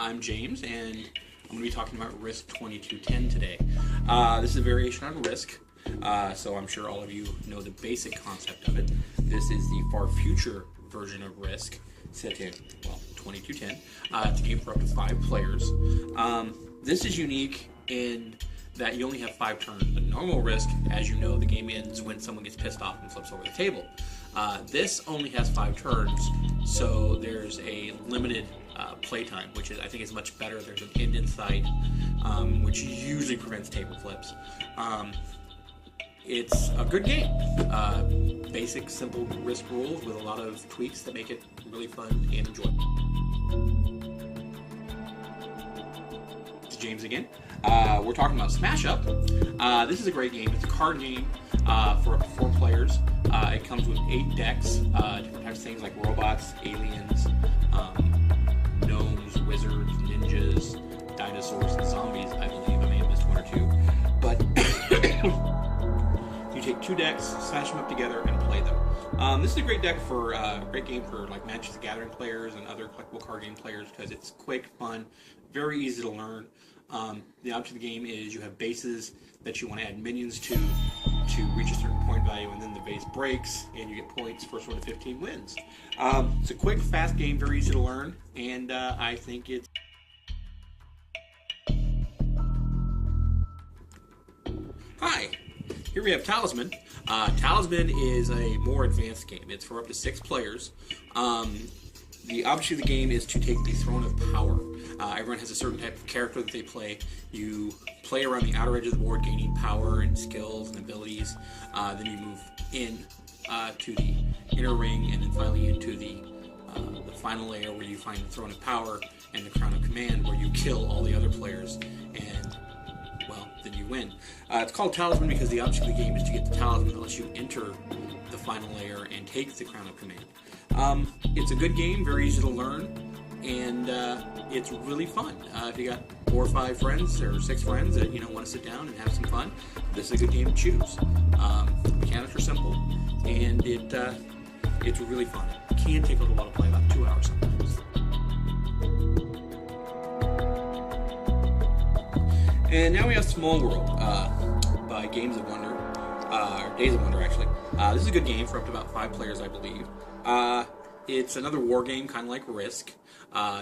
I'm James, and I'm going to be talking about Risk 2210 today. This is a variation on Risk, so I'm sure all of you know the basic concept of it. This is the far future version of Risk, set in, well, 2210. It's a game for up to 5 players. This is unique in that you only have 5 turns. The normal Risk, as you know, the game ends when someone gets pissed off and flips over the table. This only has 5 turns, so there's a limited playtime, which I think is much better. There's an end in sight, which usually prevents table flips. It's a good game. Basic, simple Risk rules with a lot of tweaks that make it really fun and enjoyable. It's James again. We're talking about Smash Up. This is a great game. It's a card game for up to 4 players. It comes with 8 decks, different types of things like robots, aliens, gnomes, wizards, ninjas, dinosaurs, and zombies. I believe I may have missed 1 or 2. But you take 2 decks, smash them up together, and play them. This is a great deck for great game for like Magic the Gathering players and other collectible card game players because it's quick, fun, very easy to learn. The object of the game is you have bases that you want to add minions to reach a certain point value, and then the base breaks and you get points. First one to 15 wins. It's a quick, fast game, very easy to learn, and I think it's... Hi! Here we have Talisman. Talisman is a more advanced game. It's for up to 6 players. The object of the game is to take the Throne of Power. Everyone has a certain type of character that they play. You play around the outer edge of the board, gaining power and skills and abilities. Then you move in to the inner ring, and then finally into the final layer where you find the Throne of Power and the Crown of Command, where you kill all the other players, and, well, then you win. It's called Talisman because the object of the game is to get the Talisman that lets you enter the final layer and take the Crown of Command. It's a good game, very easy to learn, and it's really fun. If you got 4 or 5 friends or 6 friends that want to sit down and have some fun, this is a good game to choose. Mechanics are simple, and it's really fun. It can take a little while to play, about 2 hours sometimes. And now we have Small World by Games of Wonder, or Days of Wonder actually. This is a good game for up to about 5 players, I believe. It's another war game, kind of like Risk.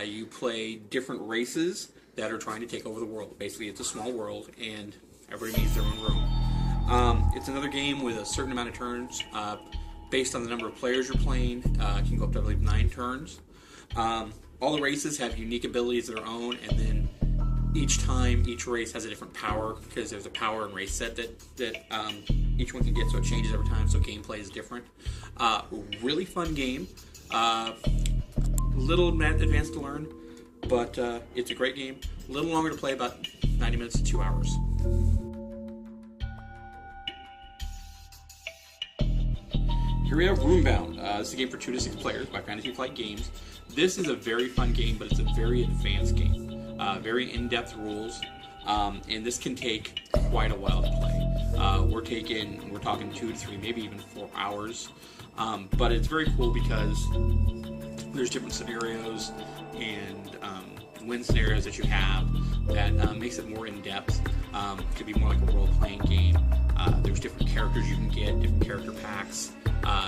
You play different races that are trying to take over the world. Basically, it's a small world, and everybody needs their own room. It's another game with a certain amount of turns. Based on the number of players you're playing, it can go up to, I believe, 9 turns. All the races have unique abilities of their own, and then each time, each race has a different power, because there's a power and race set that each one can get, so it changes every time, so gameplay is different. Really fun game. Little advanced to learn, but it's a great game. A little longer to play, about 90 minutes to 2 hours. Here we have Runebound. This is a game for 2 to 6 players by Fantasy Flight Games. This is a very fun game, but it's a very advanced game. Very in-depth rules, and this can take quite a while to play. We're talking 2 to 3, maybe even 4 hours. But it's very cool because there's different scenarios and win scenarios that you have that makes it more in-depth. It could be more like a role-playing game. There's different characters you can get, different character packs.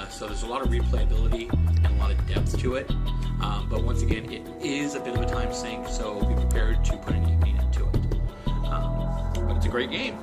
So there's a lot of replayability and a lot of depth to it. But once again, it is a bit of a time sink, so be prepared to put an evening into it. But it's a great game.